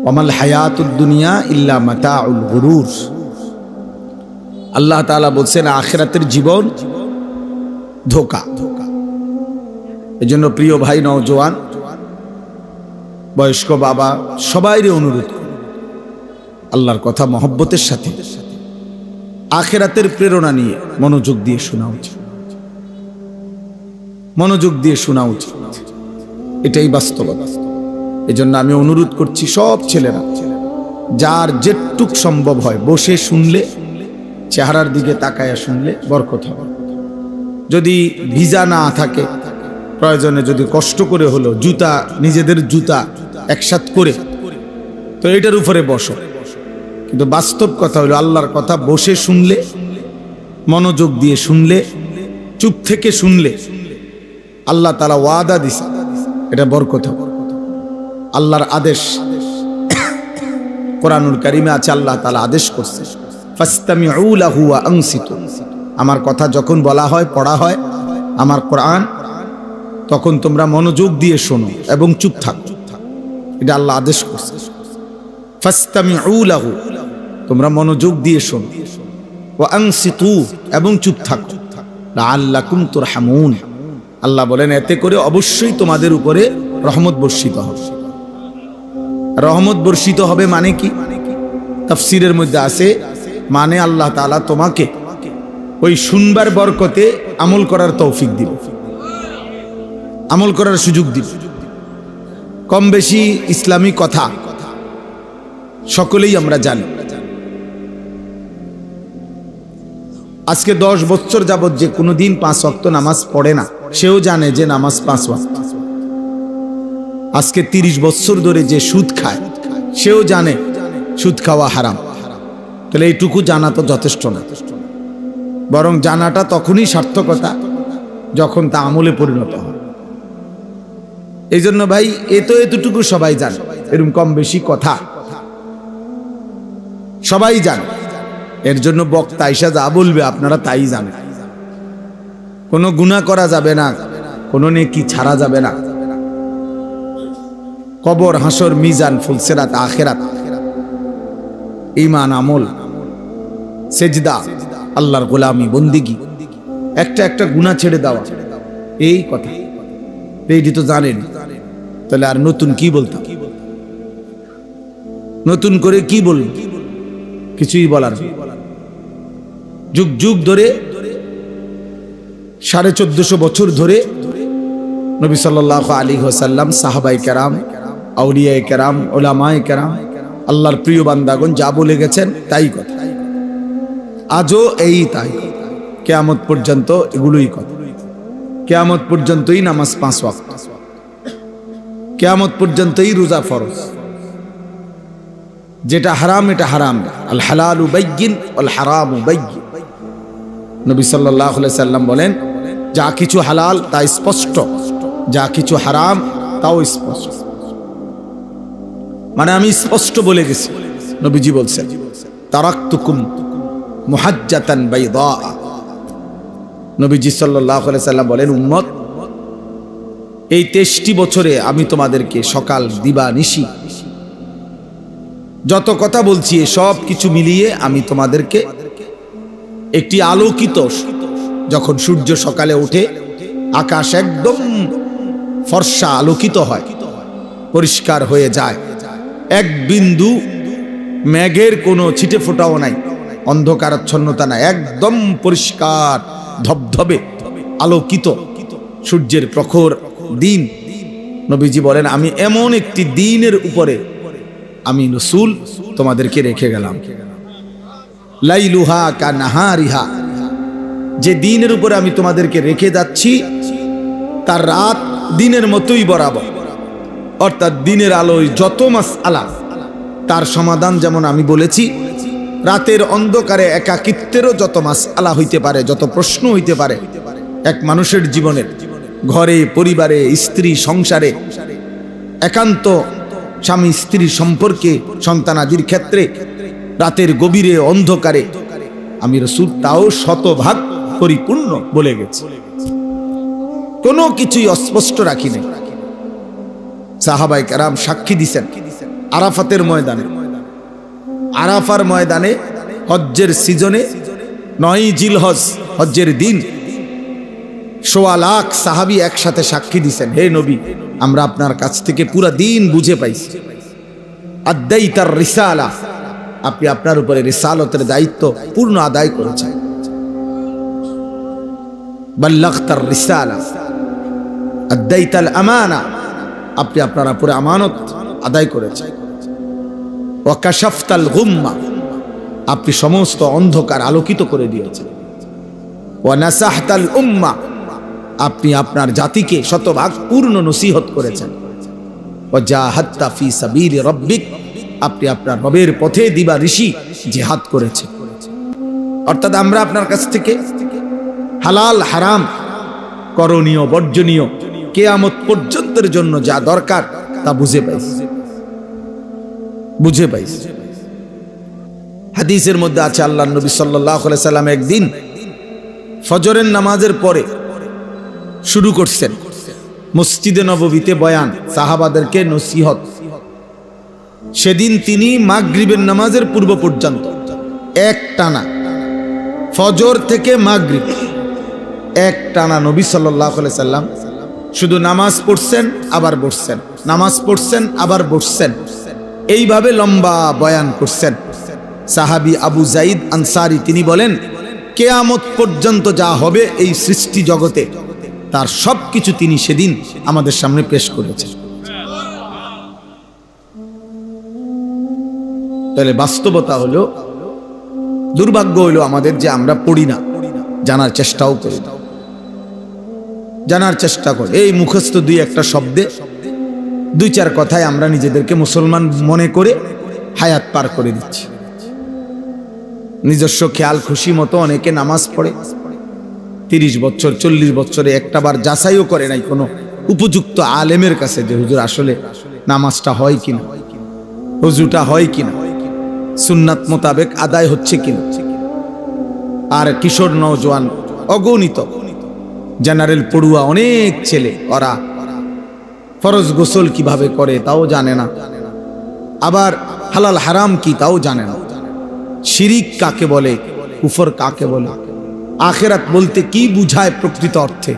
ওয়ামাল হায়াতুদ দুনিয়া ইল্লা মাতাউল গুরুর। আল্লাহ তাআলা বলছেন আখিরাতের জীবন ধোঁকা। এজন্য প্রিয় ভাই, নওজোয়ান, বয়স্ক বাবা, সবাইরে অনুরোধ করি, আল্লাহর কথা মহব্বতের সাথে আখিরাতের প্রেরণা নিয়ে মনোযোগ দিয়ে শোনা উচিত, মনোযোগ দিয়ে শোনা উচিত। এটাই বাস্তবতা। এজন্য আমি অনুরোধ করছি সব ছেলেরা, যার যেটুক সম্ভব হয় বসে শুনলে, চেহারার দিকে তাকায়া শুনলে বরকত হবে। যদি ভিজা না থাকে, প্রয়োজনে যদি কষ্ট করে হলো জুতা, নিজেদের জুতা একসাথ করে তো এটার উপরে বসো। কিন্তু বাস্তব কথা হলো আল্লাহর কথা বসে শুনলে, মনোযোগ দিয়ে শুনলে, চুপ থেকে শুনলে আল্লাহ তাআলা ওয়াদা দিছে এটা বরকত হবে। আল্লাহর আদেশ কোরআনুল কারীমে আছে, আল্লাহ তাআলা আদেশ করছে ফাসতামিউ লাহু ওয়া আনসিতু। আমার কথা যখন বলা হয়, পড়া হয় আমার কোরআন, তখন তোমরা মনোযোগ দিয়ে শোনো এবং চুপ থাকো। এটা আল্লাহ আদেশ করছে, ফাসতামিউ লাহু, তোমরা মনোযোগ দিয়ে শোনো, ওয়া আনসিতু, এবং চুপ থাকো, লাআল্লাকুম তুরহামুন। আল্লাহ বলেন এতে করে অবশ্যই তোমাদের উপরে রহমত বর্ষিত হবে। রহমত বর্ষিত হবে মানে কি? তাফসীরের মধ্যে আছে, মানে আল্লাহ তাআলা তোমাকে ওই শুনবার বরকতে আমল করার তৌফিক দিবে, আমল করার সুযোগ দিবে। কম বেশি ইসলামী কথা সকলেই আমরা জানি। আজকে 10 বছর যাবত যে কোনোদিন 5 ওয়াক্ত নামাজ পড়ে না, সেও জানে যে নামাজ 5 ওয়াক্ত। আজকে 30 বছর ধরে যে সুদ খায়, সেও জানে সুদ খাওয়া হারাম। তাহলে এইটুকু জানা তো যথেষ্ট না, বরং জানাটা তখনই সার্থকতা যখন তা আমলে পরিণত হয়। এই জন্য ভাই, এতটুকু সবাই জানে, এরকম কম বেশি কথা সবাই জানে। এর জন্য বক্তা আইসা যা বলবে আপনারা তাই জানেন। কোনো গুনাহ করা যাবে না, কোনো নেকি ছাড়া যাবে না। কবর, হাসর, মিজান, ফুলসিরাত, আখিরাত, ঈমান, আমল, সেজদা, আল্লাহর গোলামি, বন্দিগি, একটা একটা গুনাহ ছেড়ে দেওয়া, এই কথা এইটি তো জানেন। তাহলে আর নতুন কি বলতাম? নতুন করে কি বলব? কিছুই বলার নেই। যুগ যুগ ধরে, 1450 বছর ধরে নবী সাল্লাল্লাহু আলাইহি ওয়াসাল্লাম, সাহাবায়ে কেরাম, আউলিয়ায়ে কেরাম, উলামায়ে কেরাম, আল্লাহর প্রিয় বান্দাগণ যা বলে গেছেন তাই কথা। আজও এই তাই, কিয়ামত পর্যন্ত এগুলোই কথা। কিয়ামত পর্যন্তই নামাজ 5 ওয়াক্ত, কিয়ামত পর্যন্তই রোজা ফরজ। যেটা হারাম এটা হারাম, আল হালালু বাইয়িন ওয়াল হারামু বাইয়িন। নবী সাল্লাল্লাহু আলাইহি সাল্লাম বলেন, যা কিছু হালাল তা স্পষ্ট, যা কিছু হারাম তাও স্পষ্ট। মানে আমি স্পষ্ট বলে গেছি। নবীজি বলছেন, তারাকতুকুম মুহাজ্জাতান বাইদা। নবীজি সাল্লাল্লাহু আলাইহি সাল্লাম বলেন, উম্মত, এই 23টি বছরে আমি তোমাদেরকে সকাল দিবা নিশি যত কথা বলছি, সব কিছু মিলিয়ে আমি তোমাদেরকে একটি আলোকিত, যখন সূর্য সকালে ওঠে আকাশ একদম ফর্সা আলোকিত হয়, পরিষ্কার হয়ে যায়, এক বিন্দু মেঘের কোনো ছিটে ফোঁটাও নাই, অন্ধকারাচ্ছন্নতা নাই, একদম পরিষ্কার ধবধবে আলোকিত সূর্যের প্রখর দিন। নবীজি বলেন, আমি এমন একটি দিনের উপরে আমি রাসূল তোমাদেরকে রেখে গেলাম, লাইলুহা কানাহারিহা, যে দিনের উপরে আমি তোমাদেরকে রেখে যাচ্ছি তার রাত দিনের মতোই বরাবর। অর্থাৎ দিনের আলোয় যত মাসআলা, তার সমাধান যেমন আমি বলেছি, রাতের অন্ধকারে একাকিত্বেরও যত মাসআলা হইতে পারে, যত প্রশ্ন হইতে পারে এক মানুষের জীবনের, ঘরে, পরিবারে, স্ত্রী, সংসারে, একান্ত স্বামী স্ত্রীর সম্পর্কে, সন্তানাদির ক্ষেত্রে, রাতের গভীরে অন্ধকারে, আমি রাসূল তাও 100% পরিপূর্ণ বলে গেছি, কোনো কিছুই অস্পষ্ট রাখি নাই। সাহাবায়ে কেরাম সাক্ষী দিছেন, আরাফাতের ময়দানে, আরাফার ময়দানে হজ্জের সিজনে 9 জিলহজ হজ্জের দিন 1.25 লাখ সাহাবী একসাথে সাক্ষী দিয়েছেন, হে নবী, আমরা আপনার কাছ থেকে পুরা দিন বুঝে পাইছি। আদাইতার রিসালা, আপনি আপনার উপরে রিসালতের দায়িত্ব পূর্ণ আদায় করেছেন। বাল্লাগতার রিসালা আদাইতাল আমানা, আপনি আপনার উপরে আমানত আদায় করেছেন। ওয়া কাশাফতাল গুম্মা, আপনি সমস্ত অন্ধকার আলোকিত করে দিয়েছেন। ওয়া নাসাহতাল উম্মা, আপনি আপনার জাতিকে শতভাগ পূর্ণ নসিহত করেছেন। ওয়া জাহাদতা ফি সাবিলি রাব্বিক, আপনি আপনার রবের পথে দিবা ঋষি জিহাদ করেছেন। অর্থাৎ আমরা আপনার কাছ থেকে হালাল হারাম, করণীয় বর্জনীয়, কিয়ামত পর্যন্তের জন্য যা দরকার তা বুঝে পাইছি। হাদিসের মধ্যে আছে আল্লাহর নবী সাল্লাল্লাহু আলাইহি সাল্লাম একদিন ফজরের নামাজের পরে শুরু করছেন মসজিদে নববীতে বয়ান, সাহাবাদেরকে নসিহত। সেদিন তিনি মাগরিবের নামাজের পূর্ব পর্যন্ত এক টানা, ফজর থেকে মাগরিব এক টানা নবী সাল্লাল্লাহু আলাইহি সাল্লাম শুধু নামাজ পড়ছেন আবার বসছেন, নামাজ পড়ছেন আবার বসছেন, এইভাবে লম্বা বয়ান করছেন। সাহাবী আবু যায়েদ আনসারী তিনি বলেন, কিয়ামত পর্যন্ত যা হবে এই সৃষ্টি জগতে তার সবকিছু তিনি সেদিন আমাদের সামনে পেশ করেছেন। তাহলে বাস্তবতা হলো, দুর্ভাগ্য হলো আমাদের যে আমরা পড়ি না, জানার চেষ্টাও করি না, জানার চেষ্টা করি। এই মুখস্থ দুই একটা শব্দে, 2-4 কথায় আমরা নিজেদেরকে মুসলমান মনে করে হায়াত পার করে দিচ্ছি। নিজস্ব খেয়াল খুশি মতো অনেকে নামাজ পড়ে 30 বছর 40 বছরে একটাবার যাচাইও করে নাই কোনো উপযুক্ত আলেমের কাছে যে হুজুর আসলে নামাজটা হয় কিনা, হুজুটা হয় কিনা, সুন্নাত মোতাবেক আদায় হচ্ছে কিনা। আর কিশোর নওজোয়ান অগণিত, জেনারেল পড়ুয়া অনেক ছেলে, ওরা ফরজ গোসল কিভাবে করে তাও জানে না, আবার হালাল হারাম কি তাও জানে না, শিরিক কাকে বলে, কুফর কাকে বলে, আখিরাত বলতে কি বুঝায় প্রকৃত অর্থে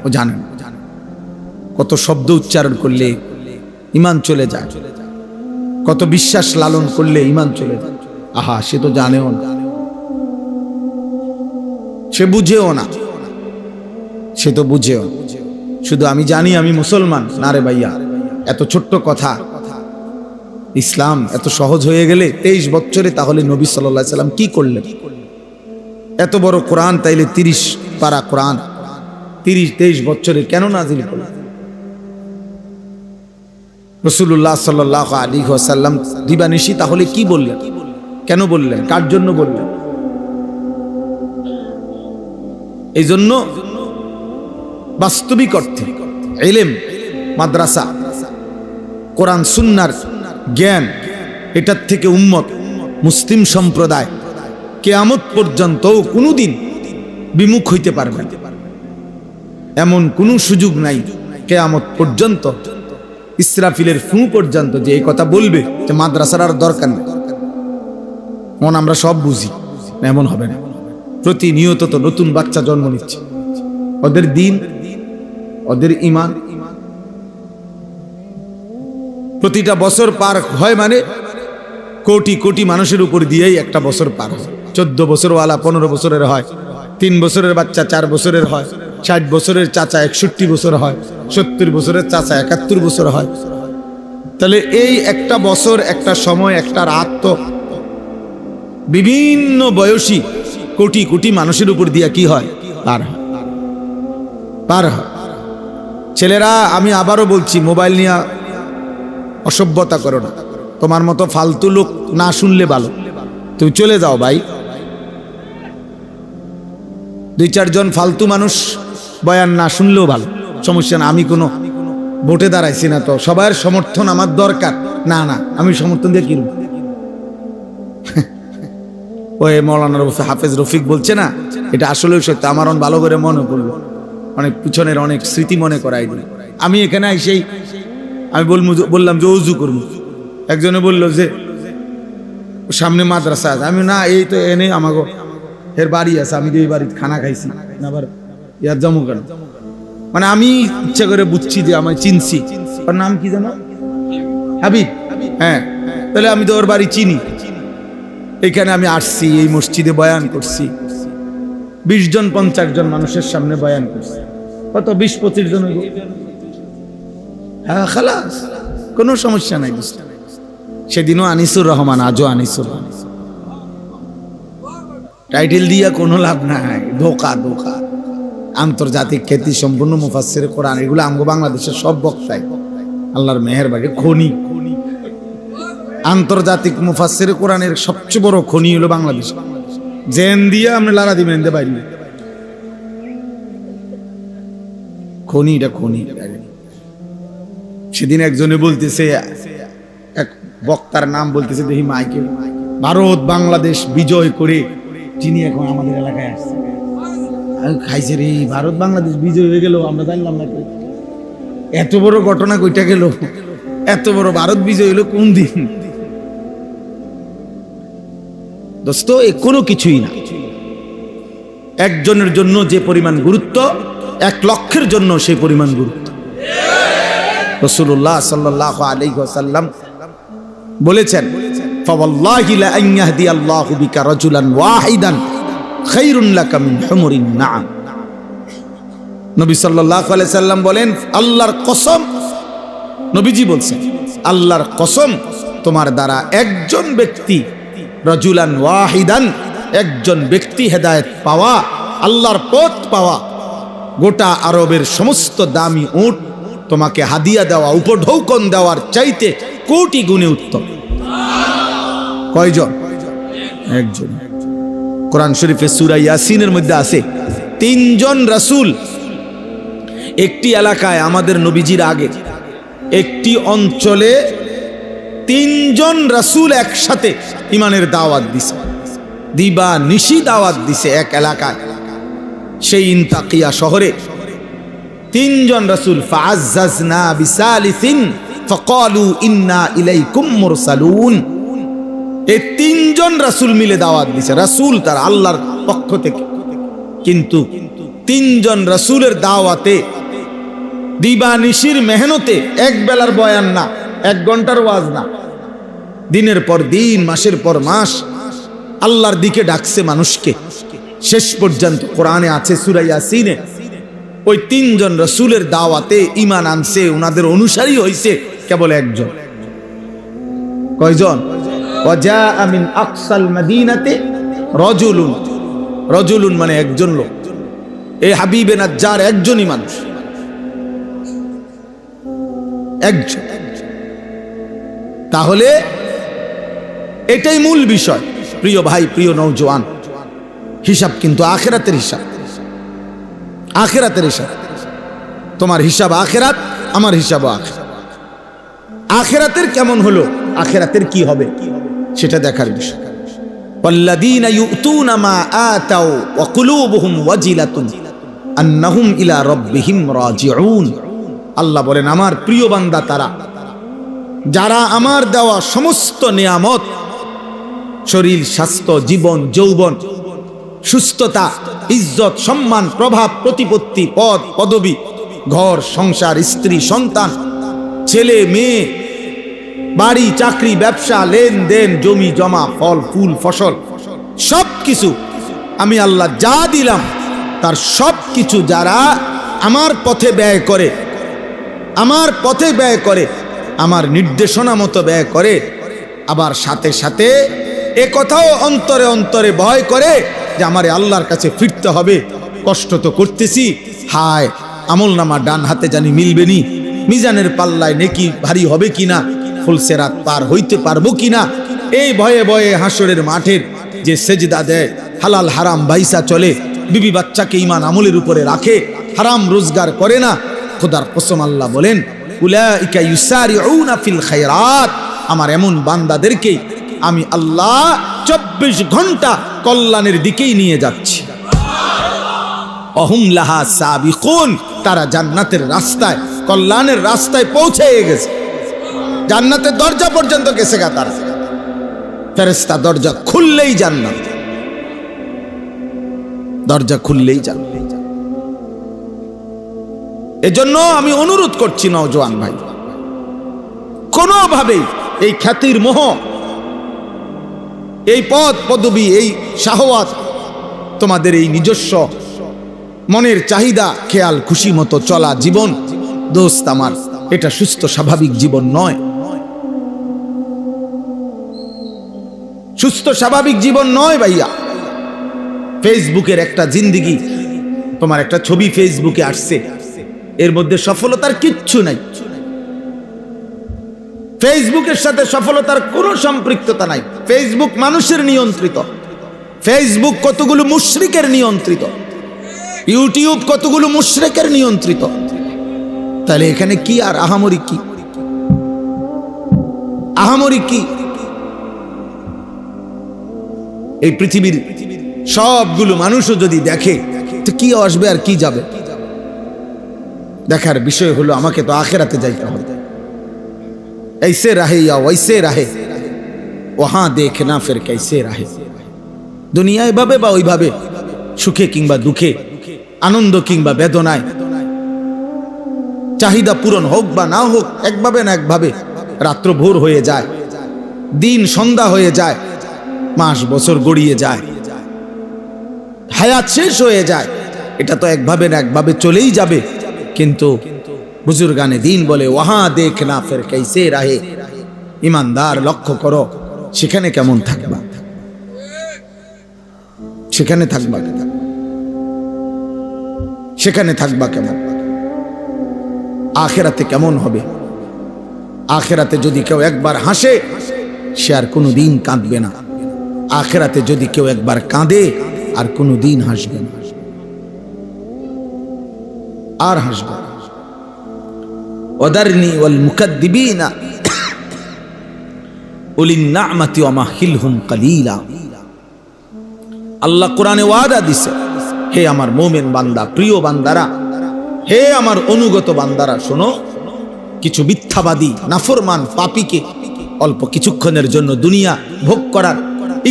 ও জানে না। কত শব্দ উচ্চারণ করলে ঈমান চলে যায়, কত বিশ্বাস লালন করলে ঈমান চলে যায়। আহা, সে তো জানেও না, সে বুঝেও না, সে তো বুঝেও। শুধু আমি জানি আমি মুসলমান, না রে ভাইয়া, এত ছোট্ট কথা, ইসলাম এত সহজ হয়ে গেলে 23 বছরে তাহলে নবী সাল্লাল্লাহু আলাইহি সাল্লাম কি করলেন? এত বড় কোরআন তাইলে 30 পারা কোরআন 23 বছরে কেন নাজিল করলেন? রাসূলুল্লাহ সাল্লাল্লাহু আলাইহি ওয়াসাল্লাম দিবানিশি তাহলে কি বললেন, কেন বললেন, কার জন্য বললেন? এই জন্য বাস্তবিক অর্থে ইলম, মাদ্রাসা, কোরআন সুন্নাহর জ্ঞান, এটার থেকে উম্মত মুসলিম সম্প্রদায় কিয়ামত পর্যন্ত কোনোদিন বিমুখ হইতে পারবে না। এমন কোনো সুযোগ নাই কিয়ামত পর্যন্ত, ইসরাফিলের ফু পর্যন্ত যে এই কথা বলবে যে মাদ্রাসার আর দরকার নেই। মন আমরা সব বুঝি, এমন হবে না। প্রতিনিয়ত তো নতুন বাচ্চা জন্ম নিচ্ছে, ওদের দিন, ওদের ঈমান প্রতিটা বছর পার হয়, মানে কোটি কোটি মানুষের উপর দিয়েই একটা বছর পার হয়। 14 বছর ওয়ালা 15 বছরের হয়, 3 বছরের বাচ্চা 4 বছরের হয়, 60 বছরের চাচা 61 বছর হয়, 70 বছরের চাচা 71 বছর হয়। তাহলে এই একটা বছর, একটা সময়, একটা রাত তো বিভিন্ন বয়সী কোটি কোটি মানুষের উপর দিয়া কি হয়, পার হয়। ছেলেরা, আমি আবারও বলছি, মোবাইল নিয়ে অসভ্যতা করো না। তোমার মতো ফালতু লোক না শুনলে ভালো, তুমি চলে যাও ভাই। 2-4 জন ফালতু মানুষ বয়ান না শুনলেও ভালো, সমস্যা না। আমি কোনো ভোটে দাঁড়াইছি না, তো সবার সমর্থন আমার দরকার না, না আমি সমর্থন দিয়ে কিনব। ওই মৌলানা হাফেজ রফিক বলছে না, এটা আসলে সত্য। আমার ভালো করে মনে করলো, অনেক পিছনের অনেক স্মৃতি মনে করাই দিল। আমি এখানে এসেই আমি বললাম যে ওযু করবো, একজনে বলল যে সামনে মাদ্রাসা আছে। আমি না, এই তো এনে আমাগো এর বাড়ি আছে, আমি তো এই বাড়িতে খানা খাইছি না, আবার ইয়ার জমু কেন? মানে আমি ইচ্ছা করে বুঝছি যে আমায় চিনছি। ওর নাম কি জানো? হাবিব। হ্যাঁ, তাহলে আমি তো ওর বাড়ি চিনি। এখানে আমি আসছি, এই মসজিদে বয়ান করছি, 20 জন 50 জন মানুষের সামনে বয়ান করছি। কত 20-25 জন? হ্যাঁ, খালাস, কোনো সমস্যা নাই। সেদিনও আনিসুর রহমান, আজও আনিসুর রহমান। টাইটেল দিয়া কোনো লাভ নাই, ধোকা ধোকা। আন্তর্জাতিক খ্যাতি সম্পূর্ণ মুফাসসির কোরআন, এগুলো আমগো বাংলাদেশের সব বক্তাই আল্লাহর মেহেরবানি খনি। আন্তর্জাতিক মুফাসসির কোরআনের সবচেয়ে বড় খনি হলো বাংলাদেশ। জেন দিয়া আমরা লারা দিবেন দে বাইরে খনি, এটা খনি। সেদিন একজনে বলতেছে, এক বক্তার নাম বলতেছে, দেখি মাইকে, ভারত বাংলাদেশ বিজয় করে যিনি এখন আমাদের এলাকায় আসছে। খাইছে রে, ভারত বাংলাদেশ বিজয় হয়ে গেল, আমরা জানলাম না। এত বড় ঘটনা কইটা গেল, এত বড় ভারত বিজয় হলো কোন দিন? দোস্ত, এ কোনো কিছুই না। একজনের জন্য যে পরিমাণ গুরুত্ব, 1 লক্ষের জন্য সেই পরিমাণ গুরুত্ব। রাসূলুল্লাহ সাল্লাল্লাহু আলাইহি ওয়াসাল্লাম বলেছেন, ফাওয়াল্লাহি লা আন ইয়াহদিয়াল্লাহু বিকা রাজুলান ওয়াহিদান খায়রুন লাকা মিন হুমুরিন নাআম। নবী সাল্লাল্লাহু আলাইহি সাল্লাম বলেন, আল্লাহর কসম, নবীজি বলছেন, আল্লাহর কসম, তোমার দ্বারা একজন ব্যক্তি, রাজুলান ওয়াহিদান, একজন ব্যক্তি হেদায়েত পাওয়া, আল্লাহর পথ পাওয়া, গোটা আরবের সমস্ত দামি উট তোমাকে হাদিয়া দেওয়া, উপঢৌকন দেওয়ার চাইতে কোটি গুণে উত্তম। কয়জন? একজন। কোরআন শরীফে সূরা ইয়াসিনের মধ্যে আছে 3 জন রাসূল একটি এলাকায়, আমাদের নবীজির আগে একটি অঞ্চলে 3 জন রাসূল একসাথে ঈমানের দাওয়াত দিছে, দিবা নিশি দাওয়াত দিছে এক এলাকায়। সেই ইনতাকিয়া শহরে 3 জন রাসূল, ফাআজ্জাজনা বিসালিসিন ফাকালু ইন্না ইলাইকুম মুরসালুন। এই 3 জন রাসূল মিলে দাওয়াত দিছে, রাসূল তার আল্লাহর পক্ষ থেকে। কিন্তু 3 জন রাসূলের দাওয়াতে, দিবা নিশির মেহনতে, এক বেলার বয়ান না, 1 ঘন্টার ওয়াজ না, দিনের পর দিন, মাসের পর মাস আল্লাহর দিকে ডাকছে মানুষকে। শেষ পর্যন্ত কোরআনে আছে সূরা ইয়াসিনে, ওই 3 জন রাসূলের দাওয়াতে ঈমান আনছে, ওনাদের অনুসারী হইছে কেবল একজন। কয়জন? ওয়াজা মিন আকসাল মাদিনাতে রাজুলুন। রাজুলুন মানে একজন লোক। এই হাবিবে নাজ্জার একজনই মানুষ, একজন। তাহলে এটাই মূল বিষয়। প্রিয় ভাই, প্রিয় নওজোয়ান, হিসাব কিন্তু আখিরাতের হিসাব, আখিরাতের হিসাব। তোমার হিসাব আখিরাত, আমার হিসাব আখিরাত। আখিরাতের কেমন হলো, আখিরাতের কি হবে, সেটা দেখার বিষয়। ওয়াল্লাযীনা ইউতুনা মা আতাউ ওয়া কুলুবুহুম ওয়াজিলাতুন আন্নাহুম ইলা রাব্বিহিম রাজিউন। আল্লাহ বলেন, আমার প্রিয় বান্দা তারা, যারা আমার দেওয়া সমস্ত নিয়ামত, শরীর, স্বাস্থ্য, জীবন, যৌবন, সুস্থতা, ইজ্জত, সম্মান, প্রভাব, প্রতিপত্তি, পদ, পদবী, ঘর, সংসার, স্ত্রী, সন্তান, ছেলে, মেয়ে, বাড়ি, চাকরি, ব্যবসা, লেনদেন, জমি জমা, ফল ফুল, ফসল, সব কিছু আমি আল্লাহ যা দিলাম, তার সব কিছু যারা আমার পথে ব্যয় করে, আমার পথে ব্যয় করে, আমার নির্দেশনা মতো ব্যয় করে, আবার সাথে সাথে এ কথাও অন্তরে অন্তরে ভয় করে যে আমারে আল্লাহর কাছে ফিরতে হবে, কষ্ট তো করতেছি, হায় আমল নামা ডান হাতে জানি মিলবে নি, মিজানের পাল্লায় নেকি ভারী হবে কিনা, ফুলসেরাত পার হইতে পারবো কিনা, এই ভয়ে ভয়ে হাসরের মাঠের যে সেজদা দেয়, হালাল হারাম বাইসা চলে, বিবি বাচ্চাকে ঈমান আমলের উপরে রাখে, হারাম রোজগার করে না, খোদার কসম আল্লাহ বলেন, উলাইকা ইউসারিউনা ফিল খায়রাত, আমার এমন বান্দাদেরকে আমি আল্লাহ 24 ঘন্টা কল্যাণের দিকেই নিয়ে যাচ্ছি। অহুম লাহা সাবিকুন, তারা জান্নাতের রাস্তায়, কল্যাণের রাস্তায় পৌঁছে গেছে। জান্নাতের দরজা পর্যন্ত গেছে গা তার। ফেরেশতা দরজা খুললেই জান্নাত, দরজা খুললেই জান্নাত। এজন্য আমি অনুরোধ করছি নওজোয়ান ভাই, কোনোভাবেই এই খ্যাতির মোহ, এই পদ পদবী, এই শাহওয়াত, তোমাদের এই নিজস্ব মনের চাহিদা খেয়াল খুশি মতো চলা জীবন, দোস্ত আমার, এটা সুস্থ স্বাভাবিক জীবন নয়, সুস্থ স্বাভাবিক জীবন নয় ভাইয়া। ফেসবুকের একটা জিন্দেগি, তোমার একটা ছবি ফেসবুকে আসছে, এর মধ্যে সফলতার কিচ্ছু নাই। ফেসবুকের সাথে সফলতার কোনো সম্পৃক্ততা নাই। ফেসবুক মানুষের নিয়ন্ত্রিত, ফেসবুক কতগুলো মুশরিকের নিয়ন্ত্রিত, ইউটিউব কতগুলো মুশরিকের নিয়ন্ত্রিত। তাহলে এখানে কি আর আহামরি কি, আহামরি কি? এই পৃথিবীর সবগুলো মানুষও যদি দেখে তো কি আসবে আর কি যাবে? দেখার বিষয় হলো আমাকে তো আখিরাতে যাইতে হবে। ऐसे रहे या वैसे रहे वहां देखना फिर कैसे रहे। দুনিয়ায় ভাবে বা ওইভাবে, সুখে কিংবা দুঃখে, আনন্দ কিংবা বেদনায়, চাহিদা পূরণ হোক বা না হোক, একভাবে না একভাবে রাত্র ভোর হয়ে যায়, দিন সন্ধ্যা হয়ে যায়, মাস বছর গড়িয়ে যায়, হায়াত শেষ হয়ে যায়। এটা তো একভাবে না একভাবে চলেই যাবে। কিন্তু বুজুর্গানে দিন বলে ওয়াহা দেখনা ফির कैसे रहे। ইমানদার লক্ষ্য করো সেখানে কেমন থাকবা, সেখানে থাকবা, সেখানে থাকবা কেমন, আখিরাতে কেমন হবে। আখিরাতে যদি কেউ একবার হাসে সে আর কোনোদিন কাঁদবে না। আখিরাতে যদি কেউ একবার কাঁদে আর কোনোদিন হাসবে না, আর হাসবে না। ওয়াদারনি ওয়াল মুকাদ্দিবিনা উলিন নি'মাতি ওয়া মাহিলহুম কালিলা। আল্লাহ কোরআনে ওয়াদা দিছে, হে আমার মুমিন বান্দা, প্রিয় বান্দারা, হে আমার অনুগত বান্দারা, শোনো, কিছু মিথ্যাবাদী নাফরমান পাপীকে অল্প কিছুক্ষণের জন্য দুনিয়া ভোগ করার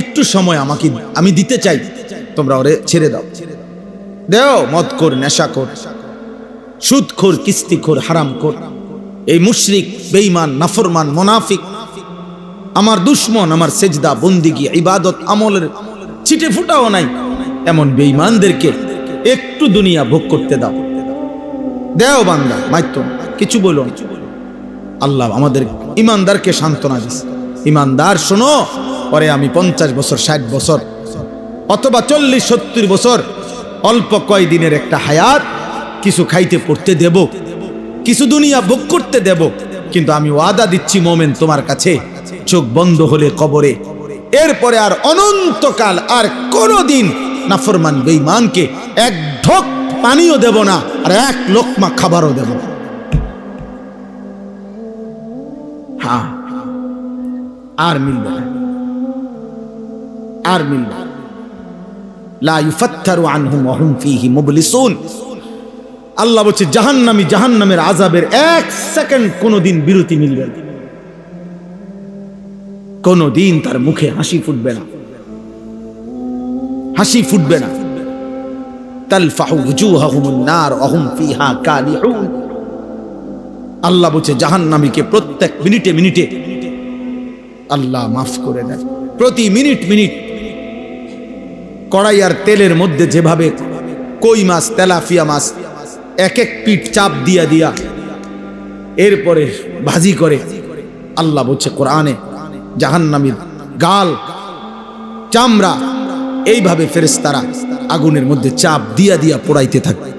একটু সময় আমি দিতে চাই, তোমরা ওরে ছেড়ে দাও। দেও মদখোর, নেশাখোর, সুদখোর, কিস্তিখোর, হারামখোর, এই মুশরিক, বেঈমান, নাফরমান, মুনাফিক, আমার দুশমন, আমার সেজদা, বন্দিগি, ইবাদত, আমলের ছিটে ফুটাও নাই, এমন বেঈমানদেরকে একটু দুনিয়া ভোগ করতে দাও। দেও বান্দা, মাইতো কিছু বলো। আল্লাহ আমাদের ইমানদারকে সান্ত্বনা দিছে, ইমানদার শোনো, পরে আমি 50 বছর, 60 বছর অথবা 40-70 বছর, অল্প কয়দিনের একটা হায়াত, কিছু খাইতে পড়তে দেব, কিছু দুনিয়া ভোগ করতে দেব, কিন্তু আমি ওয়াদা দিচ্ছি মোমেন তোমার কাছে, চোখ বন্ধ হলে কবরে, এরপরে আর অনন্তকাল আর কোনোদিন নাফরমান বেঈমানকে এক ঢোক পানিও দেব না, আর এক লোকমা খাবারও দেব না। হ্যাঁ, আর মিলবে না, আর মিলবে না। লা ইউফাত্তারু আনহুম ওয়া হুম ফীহি মুবলিসুন। আল্লাহ বলছে জাহান্নামী জাহান্নামের আযাবের 1 সেকেন্ড কোনোদিন বিরতি মিলবে না, কোনোদিন তার মুখে হাসি ফুটবে না, হাসি ফুটবে না। তালফাহু ওয়ুজুহাহুমুন নার ওয়া হুম ফীহা কালিহুন। আল্লাহ বলছে জাহান্নামীকে প্রত্যেক মিনিটে মিনিটে আল্লাহ মাফ করে দেন। প্রতি মিনিট মিনিট কড়াই আর তেলের মধ্যে যেভাবে কই মাছ, তেলাপিয়া মাছ এক এক পিঠ চাপ দিয়া দিয়া এরপরে ভাজি করে, আল্লাহ বলছে কোরআনে জাহান্নামীর গাল, চামড়া এইভাবে ফেরেশতারা আগুনের মধ্যে চাপ দিয়া দিয়া পোড়াইতে থাকে।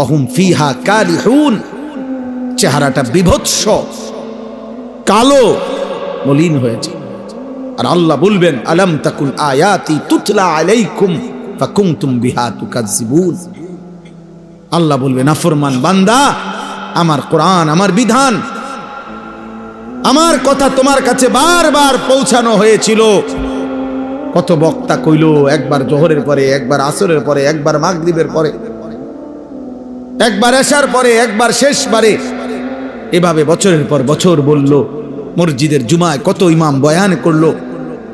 অহুম ফিহা কালিহুন, চেহারাটা বিভৎস, কালো, মলিন হয়েছে। আর আল্লাহ বলবেন আলাম তাকুন আয়াতি তুতলা আলাইকুম ফাকুনতুম বিহা তুকাজ্জিবুন। আল্লাহ বলবেন নাফরমান বান্দা, আমার কোরআন, আমার বিধান, আমার কথা তোমার কাছে বারবার পৌঁছানো হয়েছিল। কত বক্তা কইল, একবার জোহরের পরে, একবার আসরের পরে, একবার মাগরিবের পরে, একবার এশার পরে, একবার শেষবারে এভাবে বছরের পর বছর বলল। মসজিদের জুমায় কত ইমাম বয়ান করলো,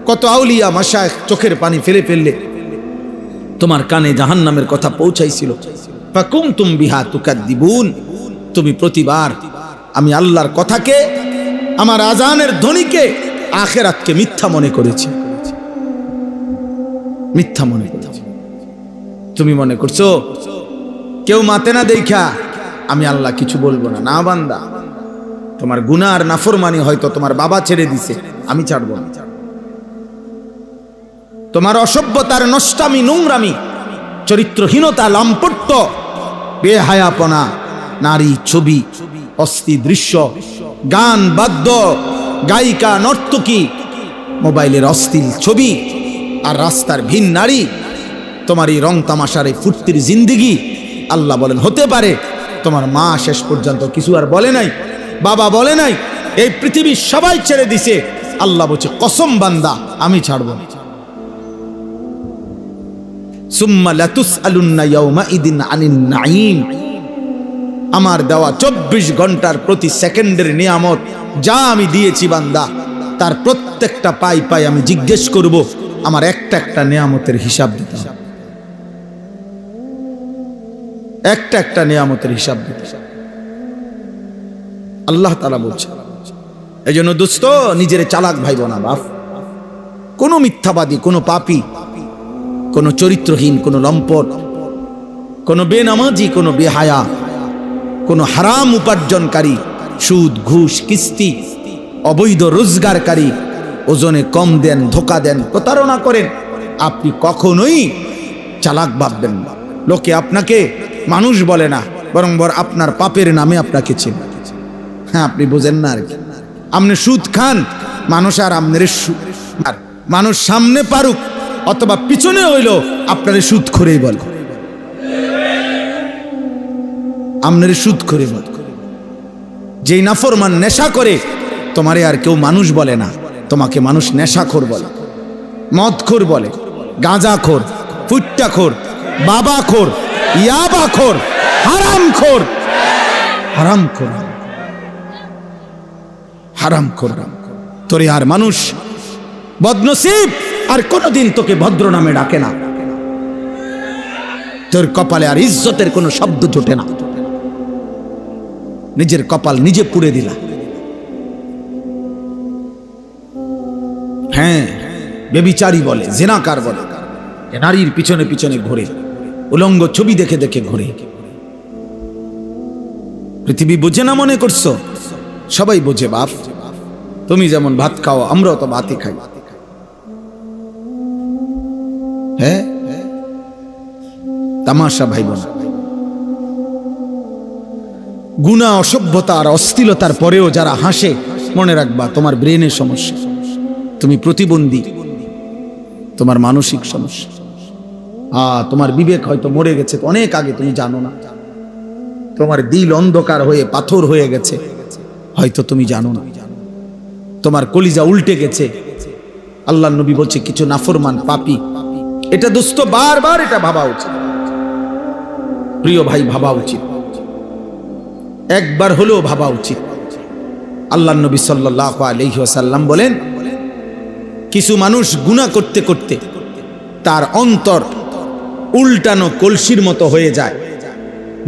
কত আউলিয়া মাশায়েখ চোখের পানি ফেলে ফেললে, তোমার কানে জাহান্নামের কথা পৌঁছাইছিল। ফাকুনতুম বিহা তুকাদ্দিবুন, তুমি প্রতিবার আমি আল্লাহর কথাকে, আমার আজানের ধ্বনিকে, আখিরাতকে মিথ্যা মনে করেছি, মিথ্যা মনে করেছি। তুমি মনে করছো কেউ মাতে না দেখা আমি আল্লাহ কিছু বলবো না? না বান্দা, তোমার গুনাহ আর নাফরমানি হয়তো তোমার বাবা ছেড়ে দিছে, আমি ছাড়বো না। তোমার অসভ্যতার নষ্টামি, নোংরামি, চরিত্রহীনতা, লম্পট্য, বেহায়াপনা, নারী ছবি, অস্থি দৃশ্য, গান বাদ্য, গায়িকা নর্তকী, মোবাইলের অশ্লীল ছবি আর রাস্তার ভিন নারী, তোমার এই রং তামাশার এই ফুর্তির জিন্দিগি। আল্লাহ বলেন হতে পারে তোমার মা শেষ পর্যন্ত কিছু আর বলে নাই, বাবা বলে নাই, এই পৃথিবীর সবাই ছেড়ে দিছে, আল্লাহ বলছে কসম বান্দা আমি ছাড়ব না। সুম্মা লাতুসআলুন্না ইয়াউমাইদিন আনিন নাঈম, আমার দেওয়া 24 ঘন্টার প্রতি সেকেন্ডের নিয়ামত যা আমি দিয়েছি বান্দা, তার প্রত্যেকটা পাই পাই আমি জিজ্ঞেস করব, আমার একটা একটা নিয়ামতের হিসাব দিতে হবে, একটা একটা নিয়ামতের হিসাব দিতে হবে। আল্লাহ তাআলা বলছে। এই জন্য দোস্ত, নিজের চালাক ভাইব না বাপ। কোনো মিথ্যাবাদী, কোনো পাপী, কোনো চরিত্রহীন, কোনো লম্পট, কোনো বেনামাজি, কোনো বেহায়া, কোনো হারাম উপার্জনকারী, সুদ ঘুষ কিস্তি অবৈধ রোজগারকারী, ওজনে কম দেন, ধোকা দেন, প্রতারণা করেন, আপনি কখনোই চালাক ভাববেন না। লোকে আপনাকে মানুষ বলে না, বরং আপনার পাপের নামে আপনাকে চেনে। হ্যাঁ, আপনি বোঝেন না আর কি। আপনি সুদ খান, মানুষ আর আপনার মানুষ সামনে পারুক অথবা পিছনে হইল আপনার সুদ খোরেই বল, আপনার সুদ খোরে বল। যেই নাফরমান নেশা করে তোমারে আর কেউ মানুষ বলে না, তোমাকে মানুষ নেশাখোর বলে, মদখোর বলে, গাঁজাখোর, ফুট্টাখোর, বাবাখোর, ইয়াবাখোর, হারামখোর, হারামখোর, হারামখোর। তোরে আর মানুষ বদনসিব আর কোনোদিন তোকে ভদ্র নামে ডাকে না, তোর কপালে আর ইজ্জতের কোনো শব্দ জোটে না, নিজের কপাল নিজে পুড়ে দিলা। হ্যাঁ, বেবিচারী বলে, জিনাকার বলে, নারীর পিছনে পিছনে ঘোরে, উলঙ্গ ছবি দেখে দেখে ঘোরে। পৃথিবী বোঝে না মনে করছো? সবাই বোঝে বাপ। তুমি যেমন ভাত খাও, আমরাও তো ভাতই খাই। হ্যাঁ, তামাশা ভাই বোন। গুনাহ, অসভ্যতা আর অশ্লীলতার পরেও যারা হাসে, মনে রাখবা তোমার ব্রেনের সমস্যা, তুমি প্রতিবন্ধী, তোমার মানসিক সমস্যা। তোমার বিবেক হয়তো মরে গেছে অনেক আগে, তুমি জানো না। তোমার দিল অন্ধকার হয়ে পাথর হয়ে গেছে, হয়তো তুমি জানো না। তোমার কলিজা উল্টে গেছে। আল্লাহর নবী বলছে কিছু নাফরমান পাপী, এটা দোস্ত বারবার এটা ভাবা উচিত, প্রিয় ভাই, ভাবা উচিত, একবার হলেও ভাবা উচিত। আল্লাহর নবী সাল্লাল্লাহু আলাইহি ওয়াসাল্লাম বলেন, কিছু মানুষ গুনাহ করতে করতে তার অন্তর উল্টানো কলসির মতো হয়ে যায়।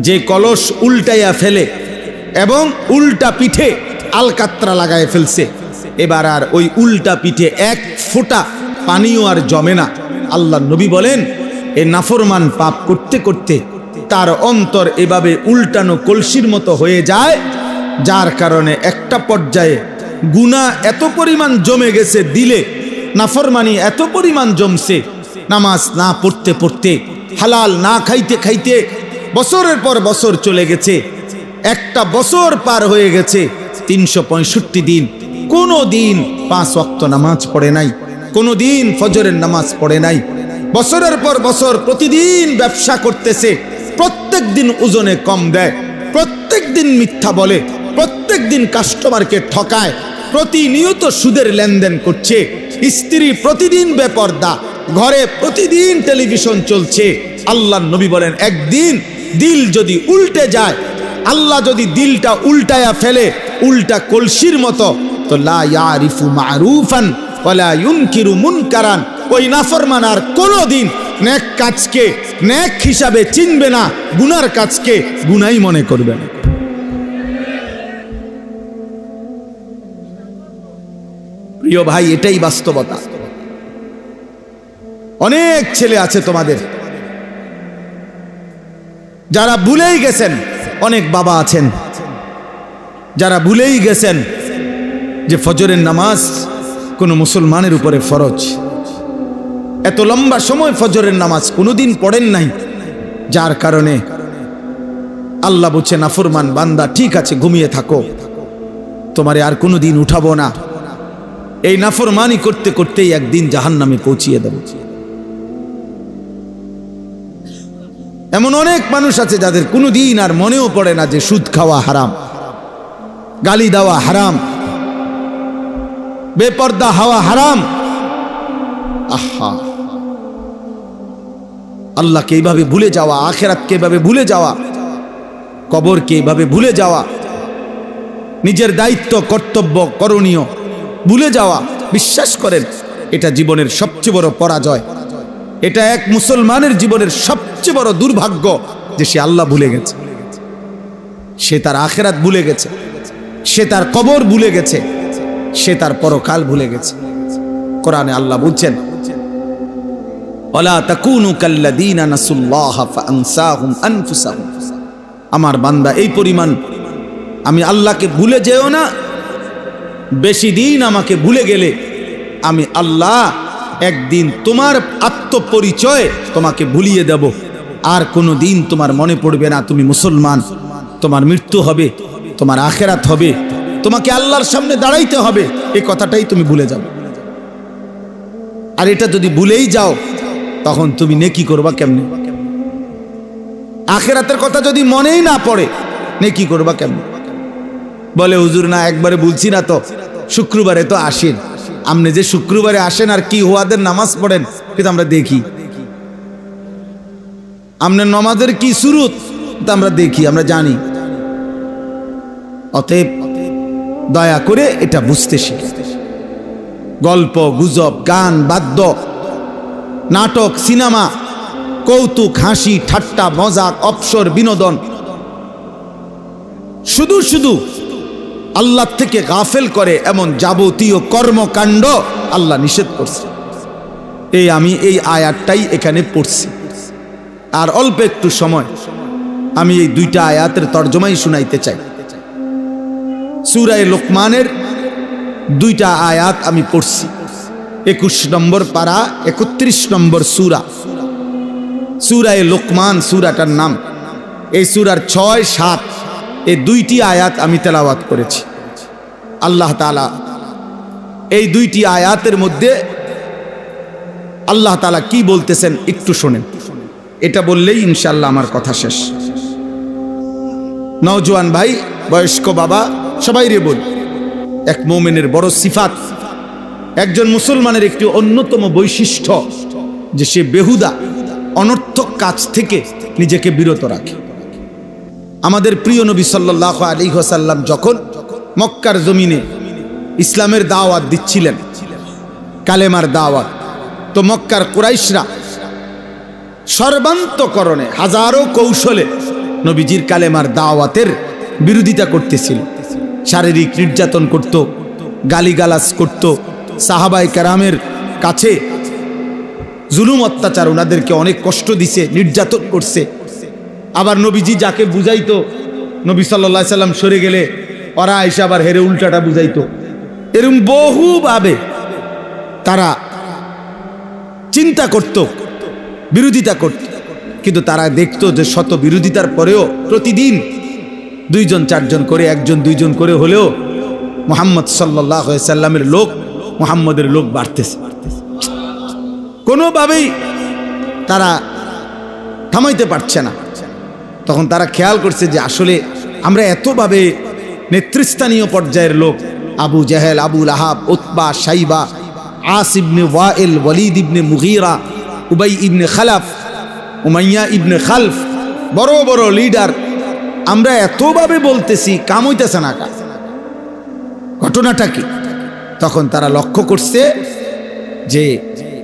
যে কলস উল্টাইয়া ফেলে এবং উল্টা পিঠে আলকাত্রা লাগায় ফেলছে, এবার আর ওই উল্টা পিঠে এক ফোঁটা পানিও আর জমে না। আল্লাহর নবী বলেন, এই নাফরমান পাপ করতে করতে তার অন্তর এভাবে উল্টানো কলসির মতো হয়ে যায়, যার কারণে একটা পর্যায়ে গুনাহ এত পরিমাণ জমে গেছে দিলে, নাফরমানি এত পরিমাণ জমছে, নামাজ না পড়তে পড়তে, হালাল না খাইতে খাইতে বছরের পর বছর চলে গেছে। একটা বছর পার হয়ে গেছে, 365 দিন কোনো দিন 5 ওয়াক্ত নামাজ পড়ে নাই, কোনো দিন ফজরের নামাজ পড়ে নাই। বছরের পর বছর প্রতিদিন ব্যবসা করতেছে, প্রত্যেক দিন ওজনে কম দেয়, প্রত্যেক দিন মিথ্যা বলে, প্রত্যেক দিন কাস্টমারকে ঠকায়, প্রতিনিয়ত সুদের লেনদেন করছে, স্ত্রী প্রতিদিন বেপর্দা, ঘরে প্রতিদিন টেলিভিশন চলছে। আল্লাহর নবী বলেন, একদিন দিল যদি উল্টে যায়, আল্লাহ যদি দিলটা উল্টায়া ফেলে উল্টা কলসির মতো, তো লা ইয়ারিফু মারুফান ওয়ালা ইউনকিরু মুনকারান, ওই নাফরমান আর কোনোদিন নেক কাজকে নেক হিসাবে চিনবে না, গুনার কাজকে গুনাই মনে করবে না। প্রিয় ভাই, এটাই বাস্তবতা। অনেক ছেলে আছে তোমাদের যারা ভুলেই গেছেন, অনেক বাবা আছেন যারা ভুলেই গেছেন যে ফজরের নামাজ কোন মুসলমানের উপরে ফরজ। এত লম্বা সময় ফজরের নামাজ কোনোদিন পড়েন নাই, যার কারণে আল্লাহ বলছে নাফরমান বান্দা ঠিক আছে ঘুমিয়ে থাকো, তোমারে আর কোনোদিন উঠাবো না। এই নাফরমানি করতে করতেই একদিন জাহান্নামে পৌঁছিয়ে দেব। এমন অনেক মানুষ আছে যাদের কোনোদিন আর মনেও পড়ে না যে সুদ খাওয়া হারাম, গালি দেওয়া হারাম, বেপর্দা হওয়া হারাম। আহা, আল্লাহকে এইভাবে ভুলে যাওয়া, আখিরাতকে এইভাবে ভুলে যাওয়া, কবরকে এইভাবে ভুলে যাওয়া, নিজের দায়িত্ব কর্তব্য করণীয় ভুলে যাওয়া, বিশ্বাস করেন এটা জীবনের সবচেয়ে বড় পরাজয়। এটা এক মুসলমানের জীবনের সবচেয়ে বড় দুর্ভাগ্য যে সে আল্লাহ ভুলে গেছে, সে তার আখিরাত ভুলে গেছে, সে তার কবর ভুলে গেছে, সে তার পরকাল ভুলে গেছে। কোরআনে আল্লাহ বলছেন ওয়ালা তাকুনু কাল্লাযীনা নাসুল্লাহ ফাআনসাহুম আনফুসাহুম, আমার বান্দা এই পরিমাণ আমি আল্লাহকে ভুলে যেও না, বেশি দিন আমাকে ভুলে গেলে আমি আল্লাহ একদিন তোমার আত্মপরিচয় তোমাকে ভুলিয়ে দেব, আর কোনো দিন তোমার মনে পড়বে না তুমি মুসলমান। তোমার মৃত্যু হবে, তোমার আখিরাত হবে, তোমাকে আল্লাহর সামনে দাঁড়াইতে হবে, এই কথাটাই তুমি ভুলে যাও। আর এটা যদি ভুলেই যাও তখন তুমি নেকি করবা কেমনে? আখিরাতের কথা যদি মনেই না পড়ে নেকি করবা কেমনে? বলে হুজুর না একবারে বলছি না তো, শুক্রবারে তো আসেন, আপনি যে শুক্রবারে আসেন আর কি হুয়াদের নামাজ পড়েন কিন্তু আমরা দেখি, আপনার নামাজের কি শুরুত আমরা দেখি, আমরা জানি। অতএব দয়া করে এটা বুঝতে শিখে। গল্প গুজব, গান বাদ্য, নাটক, সিনেমা, কৌতুক, হাসি ঠাট্টা, মজাক, অবসর, বিনোদন, শুধু শুধু আল্লাহ থেকে গাফেল করে এমন যাবতীয় কর্মকাণ্ড আল্লাহ নিষেধ করছে। আমি এই আয়াতটাই এখানে পড়ছি, আর অল্প একটু সময় আমি এই দুইটা আয়াতের তর্জমাই শুনাইতে চাই। সূরা লোকমানের দুইটা আয়াত আমি পড়ছি, 21 নম্বর পারা 31 নম্বর সূরা। সূরা লোকমান সূরাটার নাম। এই সূরার 6, 7 এই দুইটি আয়াত আমি তেলাওয়াত করেছি। আল্লাহ তাআলা এই দুইটি আয়াতের মধ্যে আল্লাহ তাআলা কি বলতেছেন একটু শোনেন, এটা বললেই ইনশাআল্লাহ আমার কথা শেষ। নওজোয়ান ভাই, বয়স্ক বাবা, সবাই রে বল, এক মুমিনের বড় সিফাত, একজন মুসলমানের একটি অন্যতম বৈশিষ্ট্য যে সে বেহুদা অনর্থক কাজ থেকে নিজেকে বিরত রাখে। আমাদের প্রিয় নবী সাল্লাল্লাহু আলাইহি ওয়াসাল্লাম যখন মক্কার জমিনে ইসলামের দাওয়াত দিচ্ছিলেন, কালেমার দাওয়াত, তো মক্কার কুরাইশরা সর্বান্তকরণে হাজারো কৌশলে নবীজির কালেমার দাওয়াতের বিরোধিতা করতেছিল। শারীরিক নির্যাতন করত, গালিগালাজ করত, সাহাবায়ে কেরামের কাছে জুলুম অত্যাচার, ওনাদেরকে অনেক কষ্ট দিছে, নির্যাতন করছে। আবার নবীজি যাকে বুঝাইতো, নবী সাল্লাল্লাহু আলাইহি সাল্লাম সরে গেলে ওরা এসে আবার হেরে উল্টাটা বুঝাইতো। এরকম বহুভাবে তারা চিন্তা করত, বিরোধিতা করত, কিন্তু তারা দেখতো যে শত বিরোধিতার পরেও প্রতিদিন 2জন 4জন করে, 1জন 2জন করে হলেও মুহাম্মদ সাল্লাল্লাহু আলাইহি সাল্লামের লোক, মুহাম্মদের লোক বাড়তেছে। কোনোভাবেই তারা থামাইতে পারছে না। তখন তারা খেয়াল করছে যে আসলে আমরা এতভাবে নেতৃস্থানীয় পর্যায়ের লোক, আবু জাহেল, আবু লাহাব, উতবা, শাইবা, আস ইবনে ওয়াইল, ওয়ালিদ ইবনে মুগীরা, উবাই ইবনে খালাফ, উমাইয়া ইবনে খালফ, বড় বড় লিডার, আমরা এতভাবে বলতেছি, কাম হইতেছে না, ঘটনাটা কি? তখন তারা লক্ষ্য করছে যে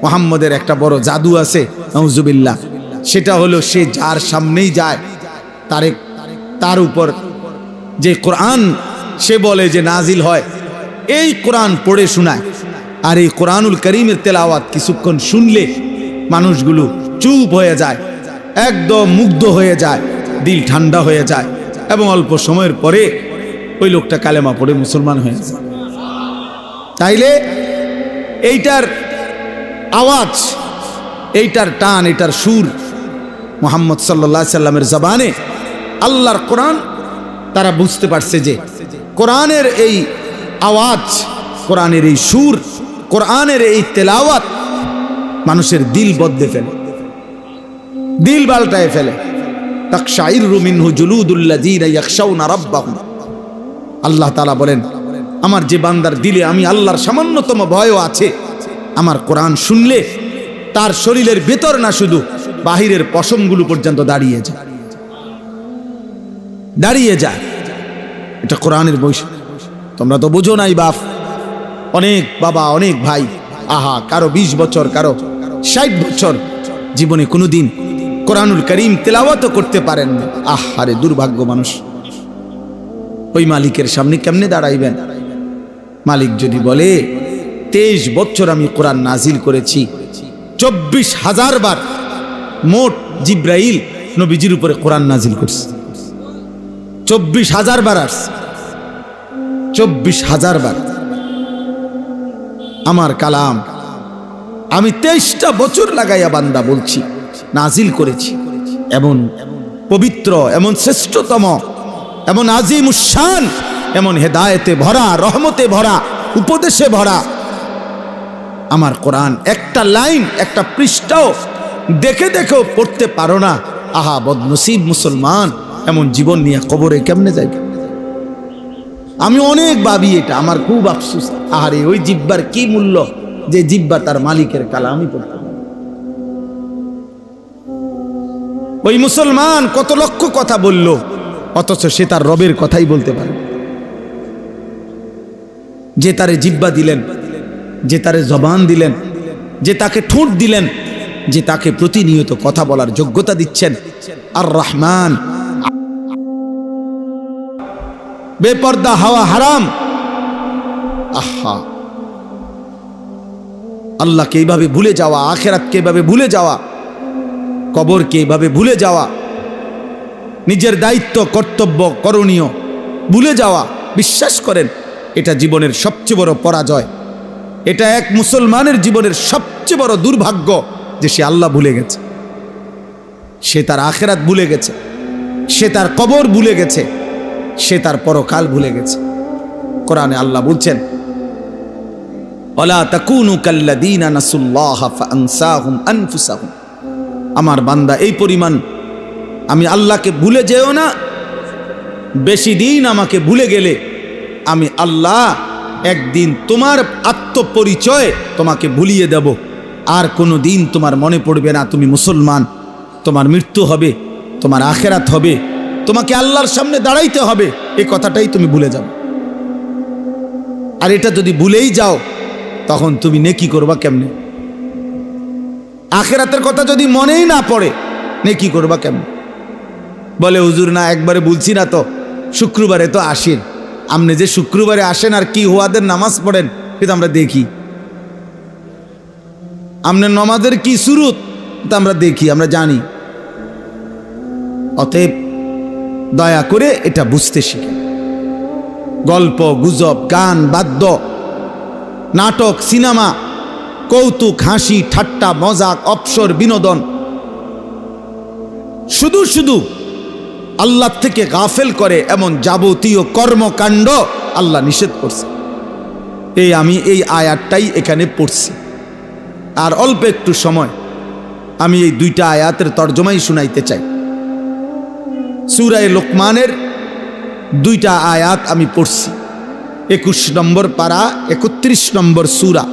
মুহাম্মদের একটা বড় জাদু আছে, নাউজুবিল্লাহ। সেটা হলো সে যার সামনেই যায় তার উপর যে কোরআন সে বলে যে নাজিল হয়, এই কোরআন পড়ে শোনায়। আর এই কোরআনুল করিমের তেলাওয়াত কিছুক্ষণ শুনলে মানুষগুলো চুপ হয়ে যায়, একদম মুগ্ধ হয়ে যায়, দিল ঠান্ডা হয়ে যায়, এবং অল্প সময়ের পরে ওই লোকটা কালেমা পড়ে মুসলমান হয়ে যায়। তাইলে এইটার আওয়াজ, এইটার টান, এইটার সুর মুহাম্মদ সাল্লাল্লাহু আলাইহি সাল্লামের জবানে আল্লাহর কোরআন, তারা বুঝতে পারছে যে কোরআনের এই আওয়াজ, কোরআনের এই সুর, কোরআনের এই তেলাওয়াত মানুষের দিল বদলে ফেলে, দিল পাল্টায় ফেলে। তাকশাইরু মিনহু জুলুদুল্লাযীনা ইয়াখশাউনা রাব্বাহুম। আল্লাহ তাআলা বলেন, আমার যে বান্দার দিলে আমি আল্লাহর সামান্যতম ভয়ও আছে, আমার কোরআন শুনলে তার শরীরের ভেতর না শুধু বাহিরের পশমগুলো পর্যন্ত দাঁড়িয়ে যায়। এটা কোরআনের বৈশিষ্ট্য। তোমরা তো বুঝো নাই বাপ, অনেক বাবা, অনেক ভাই, আহা, কারো 20 বছর, কারো 60 বছর, জীবনে কোনোদিন কোরআনুল করিম তেলাওয়াত করতে পারেন না। আহারে দুর্ভাগ্য মানুষ। ওই মালিকের সামনে কেমনে দাঁড়াইবেন? মালিক যদি বলে 23 বছর আমি কোরআন নাজিল করেছি, 24,000 বার মোট জিব্রাইল নবীজির উপরে কোরআন নাজিল করছে, 24,000 বার আসছে, 24,000 বার আমার কালাম আমি 23টা বছর লাগাইয়া বান্দা বলছি, নাজিল করেছি। এমন পবিত্র, এমন শ্রেষ্ঠতম, এমন আজিমুশান, এমন হেদায়েতে ভরা, রহমতে ভরা, উপদেশে ভরা আমার কোরআন। একটা লাইন, একটা পৃষ্ঠাও দেখেও পড়তে পারো না। আহা বদনসিব মুসলমান, এমন জীবন নিয়ে কবরে কেমনে যাইবে? আমি অনেক ভাবি এটা, আমার খুব আফসোস। আহারে ওই জিব্বার কি মূল্য, যে জিব্বা তার মালিকের কালামই পড়তে পারে। ওই মুসলমান কত লক্ষ কথা বলল, অথচ সে তার রবের কথাই বলতে পারে। যে তারে জিব্বা দিলেন, যে তারে জবান দিলেন, যে তাকে ঠোঁট দিলেন, যে তাকে প্রতিনিয়ত কথা বলার যোগ্যতা দিচ্ছেন, আর রহমান। বেপর্দা হওয়া হারাম। আহা, আল্লাহকে এইভাবে ভুলে যাওয়া, আখিরাতকে এইভাবে ভুলে যাওয়া, কবরকে এইভাবে ভুলে যাওয়া, নিজের দায়িত্ব, কর্তব্য, করণীয় ভুলে যাওয়া, বিশ্বাস করেন এটা জীবনের সবচেয়ে বড় পরাজয়। এটা এক মুসলমানের জীবনের সবচেয়ে বড় দুর্ভাগ্য যে সে আল্লাহ ভুলে গেছে, সে তার আখিরাত ভুলে গেছে, সে তার কবর ভুলে গেছে, সে তার পরকাল ভুলে গেছে। কোরআনে আল্লাহ বলছেন, ওয়ালা তাকুনু কাল্লাযীনা নাসুল্লাহা ফাআনসাহুম আনফুসাহুম। আমার বান্দা এই পরিমাণ আমি আল্লাহকে ভুলে যেও না। বেশি দিন আমাকে ভুলে গেলে আমি আল্লাহ একদিন তোমার আত্মপরিচয় তোমাকে ভুলিয়ে দেব, আর কোনো দিন তোমার মনে পড়বে না তুমি মুসলমান। তোমার মৃত্যু হবে, তোমার আখিরাত হবে, তোমাকে আল্লাহর সামনে দাঁড়াইতে হবে, এই কথাটাই তুমি ভুলে যাও। আর এটা যদি ভুলেই যাও, তখন তুমি নেকি করবা কেমনে? আখিরাতের কথা যদি মনেই না পড়ে, নেকি করবা কেমনে? বলে হুজুর না একবারে বলছি না তো, শুক্রবারে তো আসেন। আপনি যে শুক্রবারে আসেন আর কি হুয়াদের নামাজ পড়েন এটা আমরা দেখি, আপনার নামাজের কি সুরত তা আমরা দেখি, আমরা জানি। অতএব দয়া করে এটা বুঝতে শিখে। গল্প, গুজব, গান, বাদ্য, নাটক, সিনেমা, কৌতুক, হাসি, ঠাট্টা, মজাক, অবসর, বিনোদন, শুধু শুধু আল্লাহ থেকে গাফেল করে এমন যাবতীয় কর্মকাণ্ড আল্লাহ নিষেধ করছে। আমি এই আয়াতটাই এখানে পড়ছি। আর অল্প একটু সময় আমি এই 2টা আয়াতের তর্জমাই শুনাইতে চাই। সূরা লোকমানের 2টা আয়াত আমি পড়ছি। 21 নম্বর পারা, 31 নম্বর সূরা।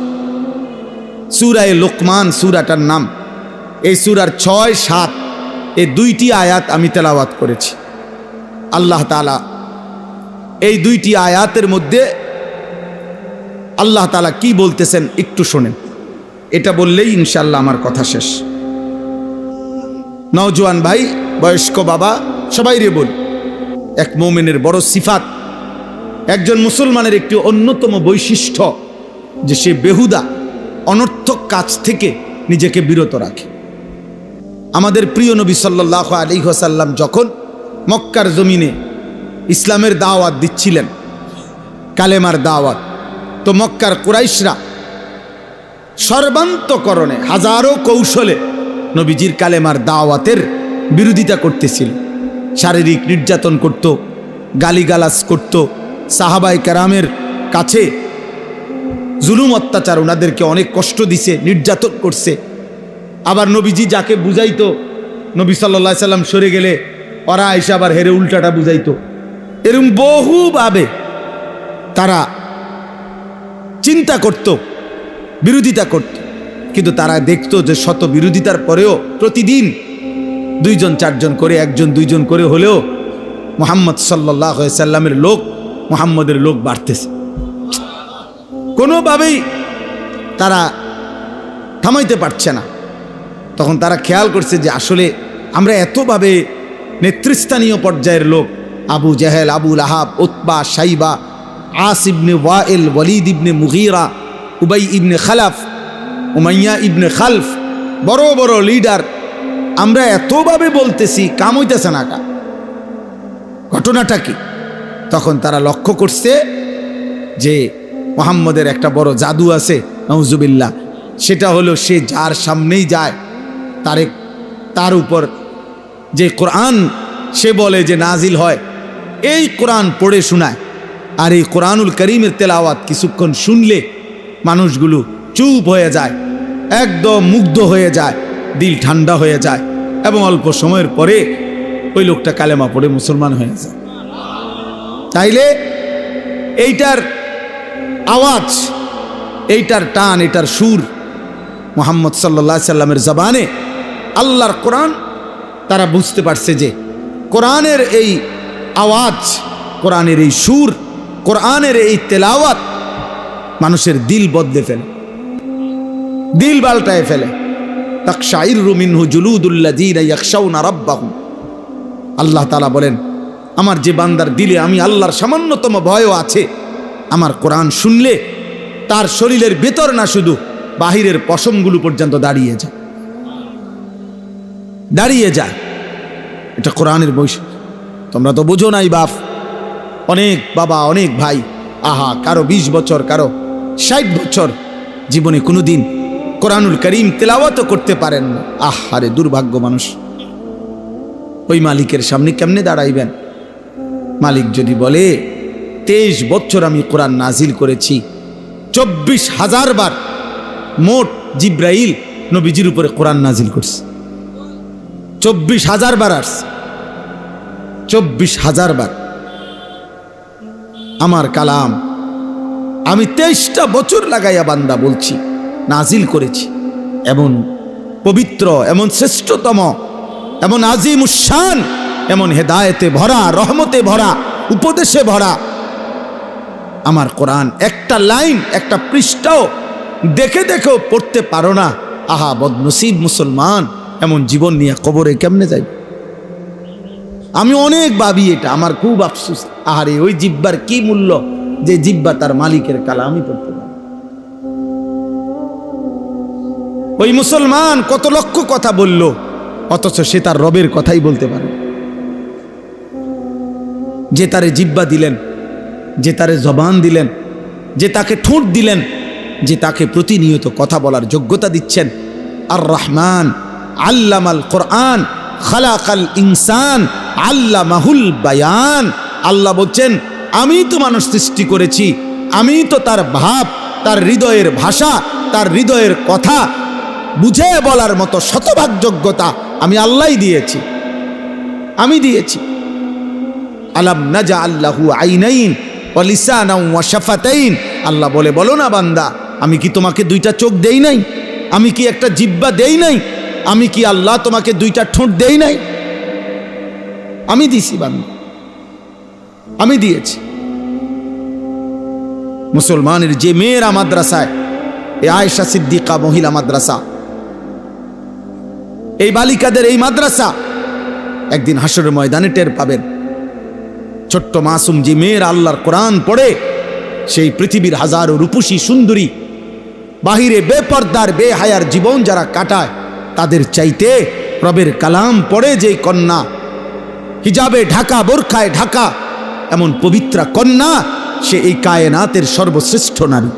সূরা লোকমান সূরাটার নাম। এই সূরার 6, 7 এই 2টি আয়াত আমি তেলাওয়াত করেছি। আল্লাহ তাআলা এই দুইটি আয়াতের মধ্যে আল্লাহ তাআলা কি বলতেছেন একটু শোনেন। এটা বললেই ইনশাআল্লাহ আমার কথা শেষ। নওজোয়ান ভাই, বয়স্ক বাবা, সবাই রে বল, এক মুমিনের বড় সিফাত, একজন মুসলমানের একটি অন্যতম বৈশিষ্ট্য যে সে বেহুদা অনর্থক কাজ থেকে নিজেকে বিরত রাখে। আমাদের প্রিয় নবী সাল্লাল্লাহু আলাইহি ওয়াসাল্লাম যখন মক্কার জমিনে ইসলামের দাওয়াত দিচ্ছিলেন, কালেমার দাওয়াত, তো মক্কার কুরাইশরা সর্বান্তকরণে হাজারো কৌশলে নবীজির কালেমার দাওয়াতের বিরোধিতা করতেছিল। শারীরিক নির্যাতন করত, গালিগালাজ করত, সাহাবায়ে কেরামের কাছে জুলুম অত্যাচার, ওনাদেরকে অনেক কষ্ট দিছে, নির্যাতন করছে। আবার নবীজি যাকে বুঝাইতো, নবী সাল্লাল্লাহু আলাইহি সাল্লাম সরে গেলে ওরা এসে আবার হেরে উল্টাটা বুঝাইতো। এরকম বহুভাবে তারা চিন্তা করত, বিরোধিতা করত, কিন্তু তারা দেখতো যে শত বিরোধিতার পরেও প্রতিদিন 2-4 করে, 1-2 করে হলেও মুহাম্মদ সাল্লাল্লাহু আলাইহি সাল্লামের লোক, মুহাম্মদের লোক বাড়তেছে। কোনোভাবেই তারা থামাইতে পারছে না। তখন তারা খেয়াল করছে যে আসলে আমরা এতভাবে নেতৃস্থানীয় পর্যায়ের লোক, আবু জাহেল, আবু লাহাব, উতবা, শাইবা, আস ইবনে ওয়াইল, ওয়ালিদ ইবনে মুগীরা, উবাই ইবনে খালাফ, উমাইয়া ইবনে খালফ, বড় বড় লিডার, আমরা এতভাবে বলতেছি, কাম হইতেছে না। ঘটনাটা কি? তখন তারা লক্ষ্য করছে যে মুহাম্মদের একটা বড় জাদু আছে, নাউজুবিল্লাহ। সেটা হলো সে যার সামনেই যায় তার উপর যে কোরআন সে বলে যে নাজিল হয়, এই কোরআন পড়ে শোনায়। আর এই কোরআনুল করিমের তেলাওয়াত কিছুক্ষণ শুনলে মানুষগুলো চুপ হয়ে যায়, একদম মুগ্ধ হয়ে যায়, দিল ঠান্ডা হয়ে যায়, এবং অল্প সময়ের পরে ওই লোকটা কালেমা পড়ে মুসলমান হয়ে যায়। তাইলে এইটার আওয়াজ, এইটার টান, এইটার সুর মুহাম্মদ সাল্লাল্লাহু আলাইহি সাল্লামের জবানে, আল্লাহর কোরআন, তারা বুঝতে পারছে যে কোরআনের এই আওয়াজ, কোরআনের এই সুর, কোরআনের এই তেলাওয়াত মানুষের দিল বদলে ফেলে, দিল পাল্টায় ফেলে। তাকশাইরু মিনহু জুলুদুল্লাযীনা ইয়াখশাউনা রাব্বাহুম। আল্লাহ তাআলা বলেন, আমার যে বান্দার দিলে আমি আল্লাহর সামান্যতম ভয়ও আছে, আমার কোরআন শুনলে তার শরীরের ভেতর না, শুধু বাহিরের পশমগুলো পর্যন্ত দাঁড়িয়ে যায়, দাঁড়িয়ে যায়। এটা কোরআনের বৈশিষ্ট্য। তোমরা তো বোঝো নাই বাপ, অনেক বাবা, অনেক ভাই, আহা, কারো 20 বছর, কারো 60 বছর, জীবনে কোনোদিন কোরআনুল করিম তেলাওয়াতও করতে পারেন না। আহারে দুর্ভাগ্য মানুষ। ওই মালিকের সামনে কেমনে দাঁড়াইবেন? মালিক যদি বলে 23 বছর আমি কোরআন নাজিল করেছি, 24,000 বার মোট জিব্রাইল নবীজির উপরে কোরআন নাজিল করছে, 24,000 বার আসছে, 24,000 বার আমার কালাম আমি 23টা বছর লাগাইয়া বান্দা বলছি, নাজিল করেছি। এমন পবিত্র, এমন শ্রেষ্ঠতম, এমন আজিমুশান, এমন হেদায়েতে ভরা, রহমতে ভরা, উপদেশে ভরা আমার কোরআন। একটা লাইন, একটা পৃষ্ঠাও দেখে দেখেও পড়তে পারো না। আহা বদনসিব মুসলমান, এমন জীবন নিয়ে কবরে কেমনে যাই? আমি অনেক ভাবি এটা, আমার খুব আফসোস। আহারে ওই জিব্বার কি মূল্য, যে জিব্বা তার মালিকের কালামই পড়তে পারে। ওই মুসলমান কত লক্ষ কথা বলল, অথচ সে তার রবের কথাই বলতে পারে। যে তারে জিব্বা দিলেন, যে তারে জবান দিলেন, যে তাকে ঠোঁট দিলেন, যে তাকে প্রতিনিয়ত কথা বলার যোগ্যতা দিচ্ছেন। আর রহমান আল্লামাল কোরআন খালাকাল ইনসান আল্লামাহুল বায়ান। আল্লাহ বলছেন, আমি তো মানুষ সৃষ্টি করেছি, আমি তো তার ভাব, তার হৃদয়ের ভাষা, তার হৃদয়ের কথা বুঝে বলার মতো শতভাগ যোগ্যতা আমি আল্লাহই দিয়েছি, আমি দিয়েছি। আলাম নাজআল লাহু আইনাইন ওয়া লিসানান ওয়া শাফাতাইন। আল্লাহ বলে, বলো না বান্দা, আমি কি তোমাকে 2টা চোখ দেই নাই? আমি কি একটা জিহ্বা দেই নাই? আমি কি আল্লাহ তোমাকে 2টা ঠোঁট দেই নাই? আমি দিছি বান্দা। আমি দিয়েছি। মুসলমানের যে মেয়েরা মাদ্রাসায়, এই আয়েশা সিদ্দিকা মহিলা মাদ্রাসা, এই বালিকাদের এই মাদ্রাসা, একদিন হাসরের ময়দানে টের পাবেন। ছোট্ট মাসুম যে মেয়ের আল্লাহর কোরআন পড়ে, সেই পৃথিবীর হাজারো রূপসী সুন্দরী বাহিরে বেপর্দার বেহায়ার জীবন যারা কাটায়, তাদের চাইতে রবের কালাম পড়ে যে কন্যা, হিজাবে ঢাকা, বোরখায় ঢাকা, এমন পবিত্রা কন্যা, সে এই কায়নাতের সর্বশ্রেষ্ঠ নারী।